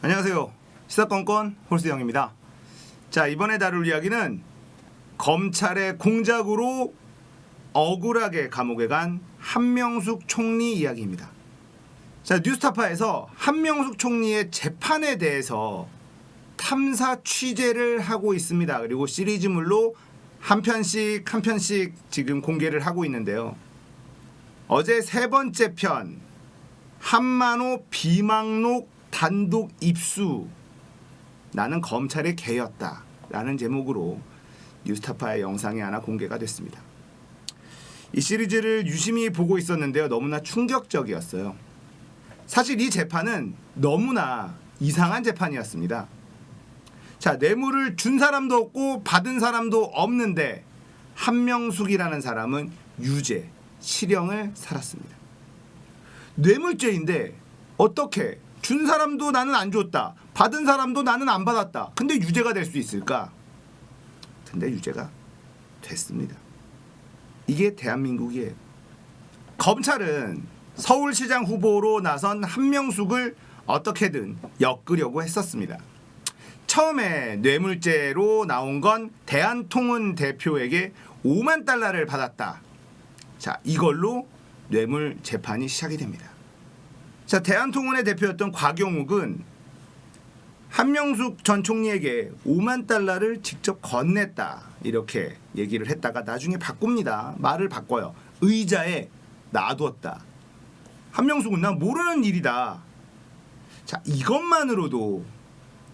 안녕하세요. 시사건건 홀수영입니다. 자, 이번에 다룰 이야기는 검찰의 공작으로 억울하게 감옥에 간 한명숙 총리 이야기입니다. 자, 뉴스타파에서 한명숙 총리의 재판에 대해서 탐사 취재를 하고 있습니다. 그리고 시리즈물로 한 편씩 지금 공개를 하고 있는데요. 어제 세 번째 편 한만호 비망록 단독 입수, 나는 검찰의 개였다 라는 제목으로 뉴스타파의 영상이 하나 공개가 됐습니다. 이 시리즈를 유심히 보고 있었는데요. 너무나 충격적이었어요. 사실 이 재판은 너무나 이상한 재판이었습니다. 자, 뇌물을 준 사람도 없고 받은 사람도 없는데 한명숙이라는 사람은 유죄, 실형을 살았습니다. 뇌물죄인데 어떻게 준 사람도 나는 안 줬다, 받은 사람도 나는 안 받았다, 근데 유죄가 될 수 있을까? 근데 유죄가 됐습니다. 이게 대한민국이에요. 검찰은 서울시장 후보로 나선 한명숙을 어떻게든 엮으려고 했었습니다. 처음에 뇌물죄로 나온 건 대한통운 대표에게 5만 달러를 받았다. 자, 이걸로 뇌물 재판이 시작이 됩니다. 자, 대한통운의 대표였던 곽용욱은 한명숙 전 총리에게 5만 달러를 직접 건넸다 이렇게 얘기를 했다가 나중에 바꿉니다. 말을 바꿔요. 의자에 놔두었다. 한명숙은 난 모르는 일이다. 자, 이것만으로도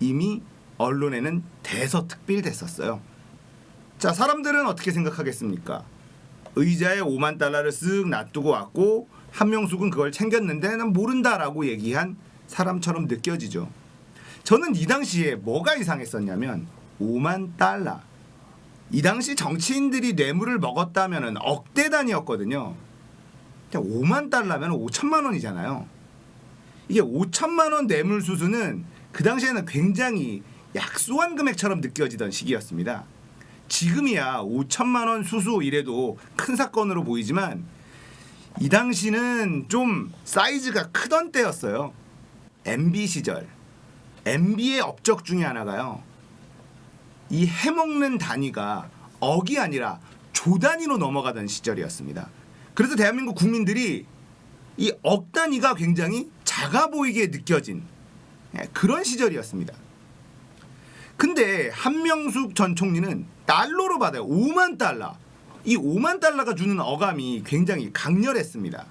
이미 언론에는 대서특필됐었어요. 자, 사람들은 어떻게 생각하겠습니까? 의자에 5만 달러를 쓱 놔두고 왔고 한명숙은 그걸 챙겼는데 난 모른다라고 얘기한 사람처럼 느껴지죠. 저는 이 당시에 뭐가 이상했었냐면 5만 달러. 이 당시 정치인들이 뇌물을 먹었다면 억대 단위였거든요. 5만 달러면 5천만 원이잖아요. 이게 5천만 원 뇌물 수수는 그 당시에는 굉장히 약소한 금액처럼 느껴지던 시기였습니다. 지금이야 5천만 원 수수 이래도 큰 사건으로 보이지만 이 당시는 좀 사이즈가 크던 때였어요. MB 시절. MB의 업적 중에 하나가요. 이 해먹는 단위가 억이 아니라 조 단위로 넘어가던 시절이었습니다. 그래서 대한민국 국민들이 이 억 단위가 굉장히 작아 보이게 느껴진 그런 시절이었습니다. 근데 한명숙 전 총리는 달러로 받아요. 5만 달러. 이 5만 달러가 주는 어감이 굉장히 강렬했습니다.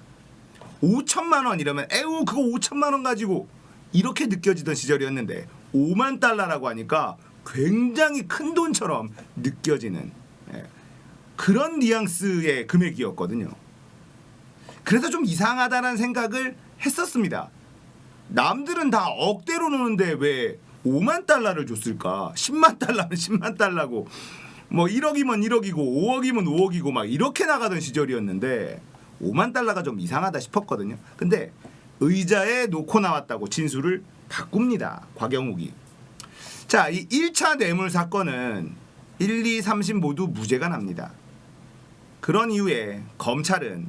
5천만 원 이러면 에우 그거 5천만 원 가지고 이렇게 느껴지던 시절이었는데 5만 달러라고 하니까 굉장히 큰 돈처럼 느껴지는 그런 뉘앙스의 금액이었거든요. 그래서 좀 이상하다는 생각을 했었습니다. 남들은 다 억대로 노는데 왜 5만 달러를 줬을까? 10만 달러면 10만 달러고 뭐 1억이면 1억이고 5억이면 5억이고 막 이렇게 나가던 시절이었는데 5만 달러가 좀 이상하다 싶었거든요. 근데 의자에 놓고 나왔다고 진술을 바꿉니다. 곽용욱이. 자, 이 1차 뇌물 사건은 1, 2, 3심 모두 무죄가 납니다. 그런 이후에 검찰은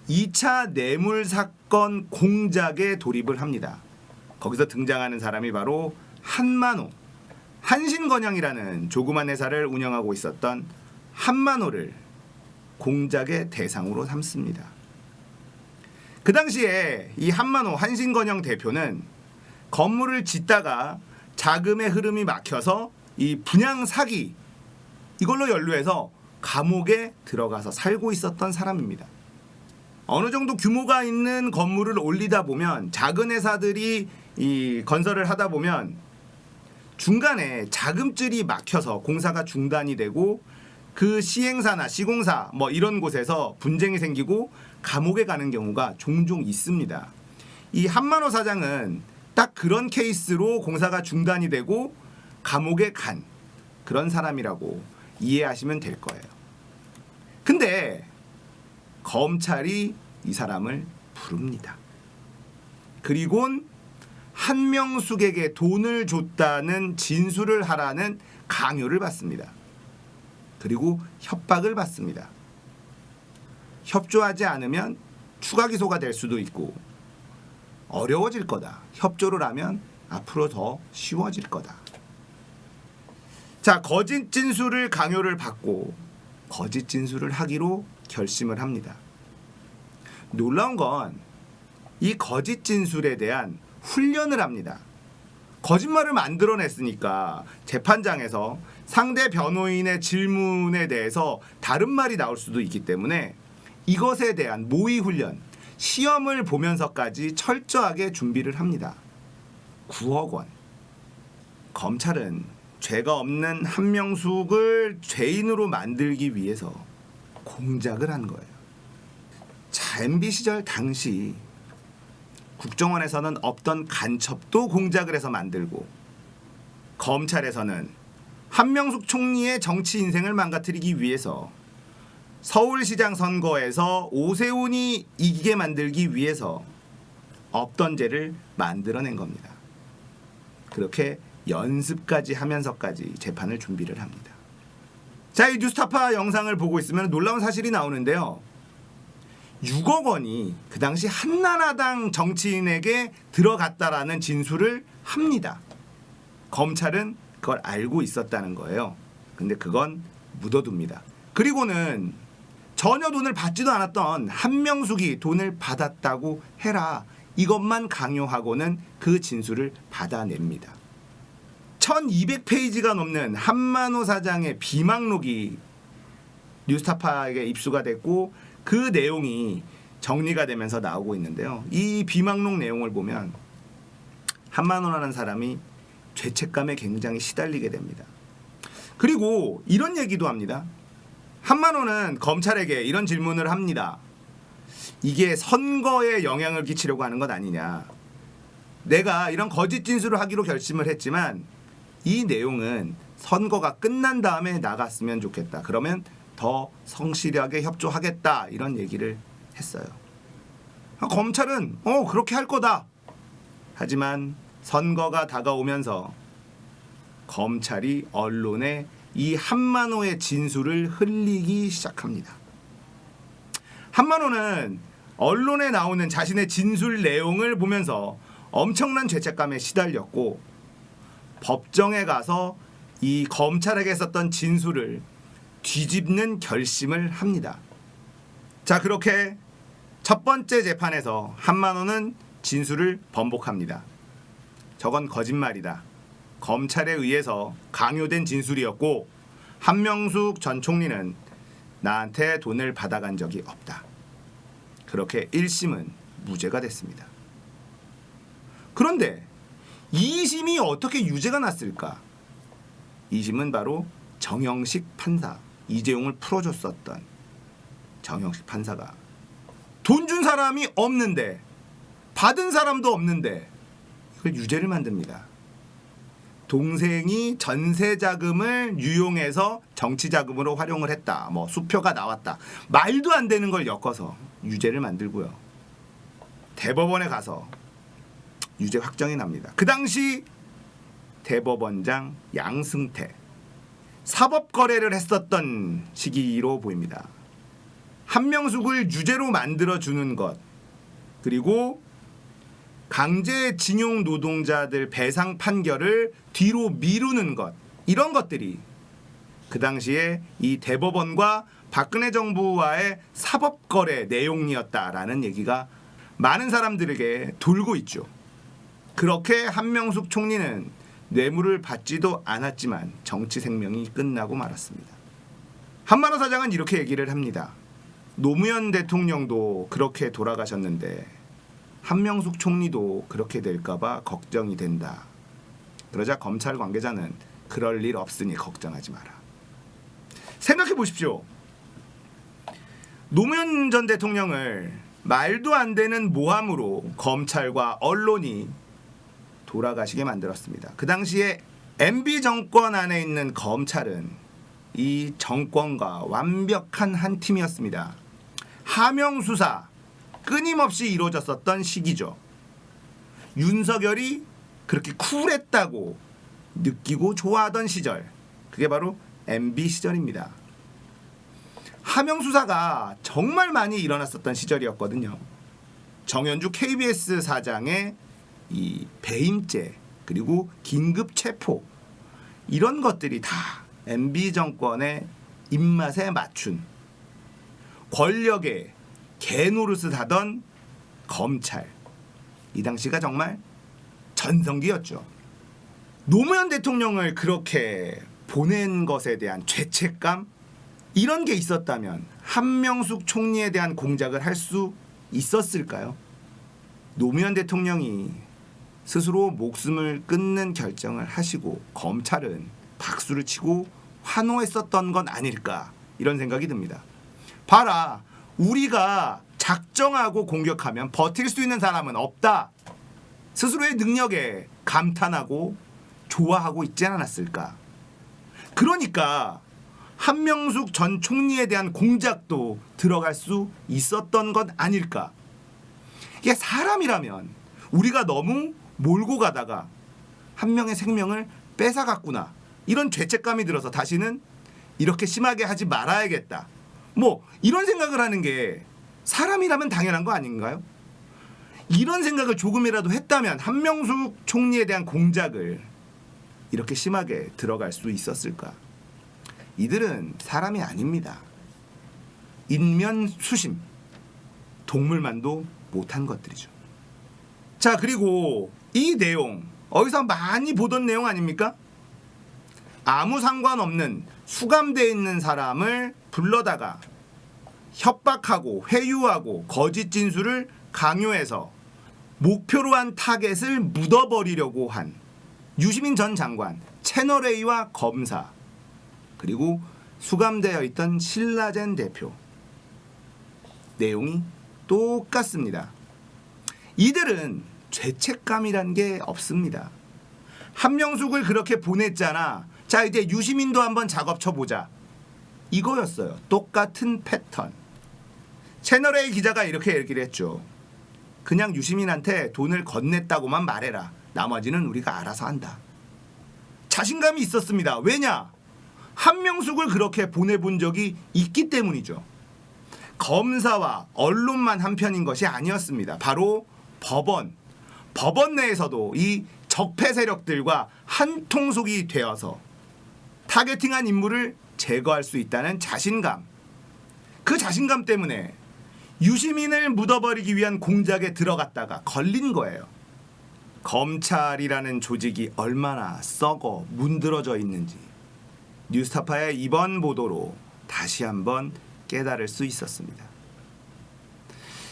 2차 뇌물 사건 공작에 돌입을 합니다. 거기서 등장하는 사람이 바로 한만호, 한신건영이라는 조그만 회사를 운영하고 있었던 한만호를 공작의 대상으로 삼습니다. 그 당시에 이 한만호, 한신건영 대표는 건물을 짓다가 자금의 흐름이 막혀서 이 분양 사기 이걸로 연루해서 감옥에 들어가서 살고 있었던 사람입니다. 어느 정도 규모가 있는 건물을 올리다 보면 작은 회사들이 이 건설을 하다 보면 중간에 자금줄이 막혀서 공사가 중단이 되고 그 시행사나 시공사 뭐 이런 곳에서 분쟁이 생기고 감옥에 가는 경우가 종종 있습니다. 이 한만호 사장은 딱 그런 케이스로 공사가 중단이 되고 감옥에 간 그런 사람이라고 이해하시면 될 거예요. 근데 검찰이 이 사람을 부릅니다. 그리곤 한명숙에게 돈을 줬다는 진술을 하라는 강요를 받습니다. 그리고 협박을 받습니다. 협조하지 않으면 추가 기소가 될 수도 있고 어려워질 거다. 협조를 하면 앞으로 더 쉬워질 거다. 자, 거짓 진술을 강요를 받고 거짓 진술을 하기로 결심을 합니다. 놀라운 건 이 거짓 진술에 대한 훈련을 합니다. 거짓말을 만들어냈으니까 재판장에서 상대 변호인의 질문에 대해서 다른 말이 나올 수도 있기 때문에 이것에 대한 모의 훈련, 시험을 보면서까지 철저하게 준비를 합니다. 9억 원. 검찰은 죄가 없는 한명숙을 죄인으로 만들기 위해서 공작을 한 거예요. 자, MB 시절 당시 국정원에서는 없던 간첩도 공작을 해서 만들고 검찰에서는 한명숙 총리의 정치 인생을 망가뜨리기 위해서 서울시장 선거에서 오세훈이 이기게 만들기 위해서 없던 죄를 만들어낸 겁니다. 그렇게 연습까지 하면서까지 재판을 준비를 합니다. 자, 이 뉴스타파 영상을 보고 있으면 놀라운 사실이 나오는데요. 6억 원이 그 당시 한나라당 정치인에게 들어갔다라는 진술을 합니다. 검찰은 그걸 알고 있었다는 거예요. 근데 그건 묻어둡니다. 그리고는 전혀 돈을 받지도 않았던 한명숙이 돈을 받았다고 해라, 이것만 강요하고는 그 진술을 받아냅니다. 1200페이지가 넘는 한만호 사장의 비망록이 뉴스타파에게 입수가 됐고 그 내용이 정리가 되면서 나오고 있는데요. 이 비망록 내용을 보면 한만호라는 사람이 죄책감에 굉장히 시달리게 됩니다. 그리고 이런 얘기도 합니다. 한만호는 검찰에게 이런 질문을 합니다. 이게 선거에 영향을 끼치려고 하는 것 아니냐. 내가 이런 거짓 진술을 하기로 결심을 했지만 이 내용은 선거가 끝난 다음에 나갔으면 좋겠다. 그러면 더 성실하게 협조하겠다. 이런 얘기를 했어요. 검찰은 그렇게 할 거다. 하지만 선거가 다가오면서 검찰이 언론에 이 한만호의 진술을 흘리기 시작합니다. 한만호는 언론에 나오는 자신의 진술 내용을 보면서 엄청난 죄책감에 시달렸고 법정에 가서 이 검찰에게 썼던 진술을 뒤집는 결심을 합니다. 자, 그렇게 첫 번째 재판에서 한만호는 진술을 번복합니다. 저건 거짓말이다. 검찰에 의해서 강요된 진술이었고 한명숙 전 총리는 나한테 돈을 받아간 적이 없다. 그렇게 1심은 무죄가 됐습니다. 그런데 2심이 어떻게 유죄가 났을까? 2심은 바로 정영식 판사, 이재용을 풀어줬었던 정영식 판사가 돈 준 사람이 없는데 받은 사람도 없는데 이걸 유죄를 만듭니다. 동생이 전세 자금을 유용해서 정치 자금으로 활용을 했다. 수표가 나왔다. 말도 안 되는 걸 엮어서 유죄를 만들고요. 대법원에 가서 유죄 확정이 납니다. 그 당시 대법원장 양승태 사법 거래를 했었던 시기로 보입니다. 한명숙을 유죄로 만들어 주는 것, 그리고 강제징용 노동자들 배상 판결을 뒤로 미루는 것, 이런 것들이 그 당시에 이 대법원과 박근혜 정부와의 사법 거래 내용이었다라는 얘기가 많은 사람들에게 돌고 있죠. 그렇게 한명숙 총리는 뇌물을 받지도 않았지만 정치 생명이 끝나고 말았습니다. 한만호 사장은 이렇게 얘기를 합니다. 노무현 대통령도 그렇게 돌아가셨는데 한명숙 총리도 그렇게 될까봐 걱정이 된다. 그러자 검찰 관계자는 그럴 일 없으니 걱정하지 마라. 생각해 보십시오. 노무현 전 대통령을 말도 안 되는 모함으로 검찰과 언론이 돌아가시게 만들었습니다. 그 당시에 MB 정권 안에 있는 검찰은 이 정권과 완벽한 한 팀이었습니다. 하명 수사 끊임없이 이루어졌었던 시기죠. 윤석열이 그렇게 쿨했다고 느끼고 좋아하던 시절, 그게 바로 MB 시절입니다. 하명 수사가 정말 많이 일어났었던 시절이었거든요. 정현주 KBS 사장의 이 배임죄, 그리고 긴급 체포 이런 것들이 다 MB 정권의 입맛에 맞춘 권력의 개노릇을 하던 검찰. 이 당시가 정말 전성기였죠. 노무현 대통령을 그렇게 보낸 것에 대한 죄책감 이런 게 있었다면 한명숙 총리에 대한 공작을 할 수 있었을까요? 노무현 대통령이 스스로 목숨을 끊는 결정을 하시고 검찰은 박수를 치고 환호했었던 건 아닐까 이런 생각이 듭니다. 봐라, 우리가 작정하고 공격하면 버틸 수 있는 사람은 없다. 스스로의 능력에 감탄하고 좋아하고 있지 않았을까. 그러니까 한명숙 전 총리에 대한 공작도 들어갈 수 있었던 건 아닐까. 이게 사람이라면 우리가 너무 몰고 가다가 한 명의 생명을 뺏어갔구나 이런 죄책감이 들어서 다시는 이렇게 심하게 하지 말아야겠다 뭐 이런 생각을 하는 게 사람이라면 당연한 거 아닌가요? 이런 생각을 조금이라도 했다면 한명숙 총리에 대한 공작을 이렇게 심하게 들어갈 수 있었을까? 이들은 사람이 아닙니다. 인면수심, 동물만도 못한 것들이죠. 자, 그리고 이 내용 어디서 많이 보던 내용 아닙니까? 아무 상관없는 수감되어 있는 사람을 불러다가 협박하고 회유하고 거짓 진술을 강요해서 목표로 한 타겟을 묻어버리려고 한 유시민 전 장관, 채널A와 검사, 그리고 수감되어 있던 신라젠 대표. 내용이 똑같습니다. 이들은 죄책감이란 게 없습니다. 한명숙을 그렇게 보냈잖아. 자, 이제 유시민도 한번 작업 쳐보자. 이거였어요. 똑같은 패턴. 채널A 기자가 이렇게 얘기를 했죠. 그냥 유시민한테 돈을 건넸다고만 말해라. 나머지는 우리가 알아서 한다. 자신감이 있었습니다. 왜냐? 한명숙을 그렇게 보내본 적이 있기 때문이죠. 검사와 언론만 한편인 것이 아니었습니다. 바로 법원 내에서도 이 적폐 세력들과 한통속이 되어서 타겟팅한 인물을 제거할 수 있다는 자신감. 그 자신감 때문에 유시민을 묻어버리기 위한 공작에 들어갔다가 걸린 거예요. 검찰이라는 조직이 얼마나 썩어 문드러져 있는지 뉴스타파의 이번 보도로 다시 한번 깨달을 수 있었습니다.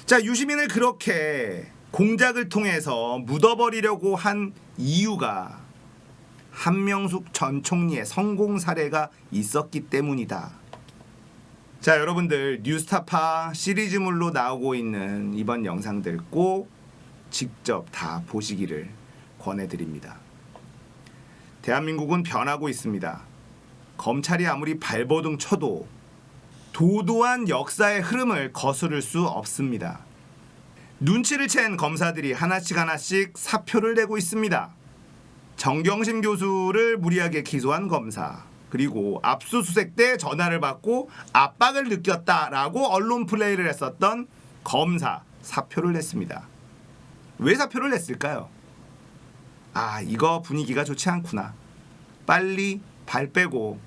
자, 유시민을 그렇게 공작을 통해서 묻어버리려고 한 이유가 한명숙 전 총리의 성공 사례가 있었기 때문이다. 자, 여러분들 뉴스타파 시리즈물로 나오고 있는 이번 영상들 꼭 직접 다 보시기를 권해드립니다. 대한민국은 변하고 있습니다. 검찰이 아무리 발버둥 쳐도 도도한 역사의 흐름을 거스를 수 없습니다. 눈치를 챈 검사들이 하나씩 사표를 내고 있습니다. 정경심 교수를 무리하게 기소한 검사, 그리고 압수수색 때 전화를 받고 압박을 느꼈다라고 언론 플레이를 했었던 검사 사표를 냈습니다. 왜 사표를 냈을까요? 아, 이거 분위기가 좋지 않구나. 빨리 발 빼고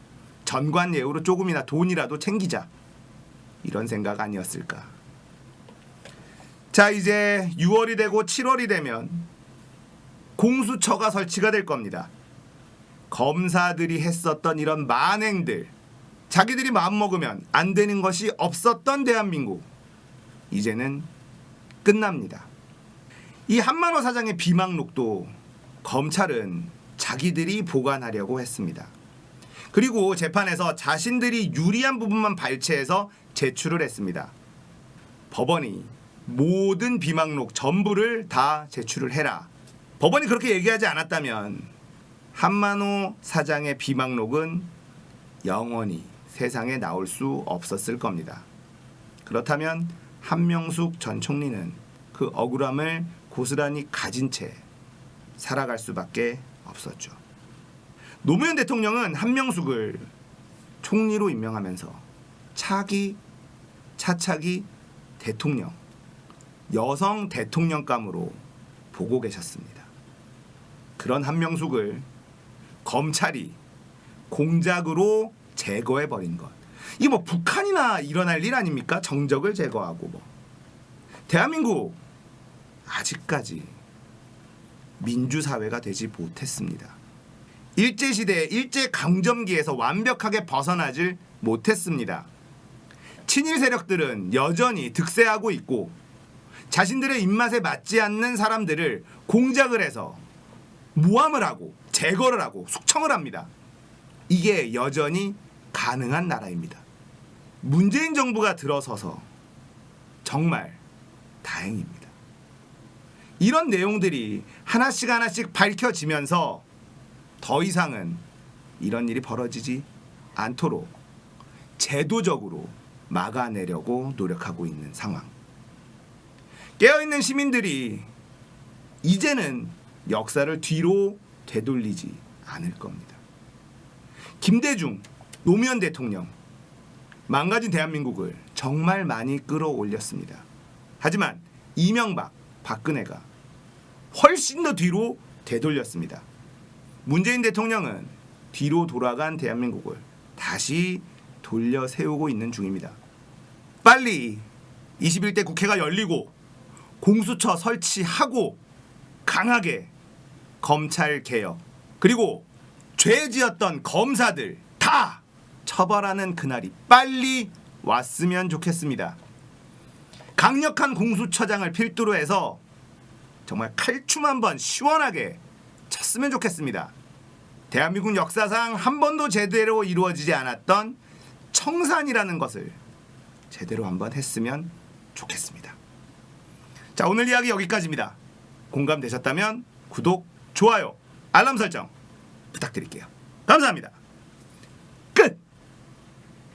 전관 예우로 조금이나 돈이라도 챙기자. 이런 생각 아니었을까. 자, 이제 6월이 되고 7월이 되면 공수처가 설치가 될 겁니다. 검사들이 했었던 이런 만행들, 자기들이 마음먹으면 안 되는 것이 없었던 대한민국, 이제는 끝납니다. 이 한만호 사장의 비망록도 검찰은 자기들이 보관하려고 했습니다. 그리고 재판에서 자신들이 유리한 부분만 발췌해서 제출을 했습니다. 법원이 모든 비망록 전부를 다 제출을 해라. 법원이 그렇게 얘기하지 않았다면 한만호 사장의 비망록은 영원히 세상에 나올 수 없었을 겁니다. 그렇다면 한명숙 전 총리는 그 억울함을 고스란히 가진 채 살아갈 수밖에 없었죠. 노무현 대통령은 한명숙을 총리로 임명하면서 차차기 대통령, 여성 대통령감으로 보고 계셨습니다. 그런 한명숙을 검찰이 공작으로 제거해버린 것. 이게 뭐 북한이나 일어날 일 아닙니까? 정적을 제거하고 뭐. 대한민국 아직까지 민주사회가 되지 못했습니다. 일제시대 일제강점기에서 완벽하게 벗어나질 못했습니다. 친일 세력들은 여전히 득세하고 있고 자신들의 입맛에 맞지 않는 사람들을 공작을 해서 모함을 하고 제거를 하고 숙청을 합니다. 이게 여전히 가능한 나라입니다. 문재인 정부가 들어서서 정말 다행입니다. 이런 내용들이 하나씩 하나씩 밝혀지면서 더 이상은 이런 일이 벌어지지 않도록 제도적으로 막아내려고 노력하고 있는 상황. 깨어있는 시민들이 이제는 역사를 뒤로 되돌리지 않을 겁니다. 김대중, 노무현 대통령 망가진 대한민국을 정말 많이 끌어올렸습니다. 하지만 이명박, 박근혜가 훨씬 더 뒤로 되돌렸습니다. 문재인 대통령은 뒤로 돌아간 대한민국을 다시 돌려 세우고 있는 중입니다. 빨리 21대 국회가 열리고 공수처 설치하고 강하게 검찰 개혁 그리고 죄 지었던 검사들 다 처벌하는 그날이 빨리 왔으면 좋겠습니다. 강력한 공수처장을 필두로 해서 정말 칼춤 한번 시원하게 쳤으면 좋겠습니다. 대한민국 역사상 한 번도 제대로 이루어지지 않았던 청산이라는 것을 제대로 한번 했으면 좋겠습니다. 자, 오늘 이야기 여기까지입니다. 공감되셨다면 구독, 좋아요, 알람 설정 부탁드릴게요. 감사합니다.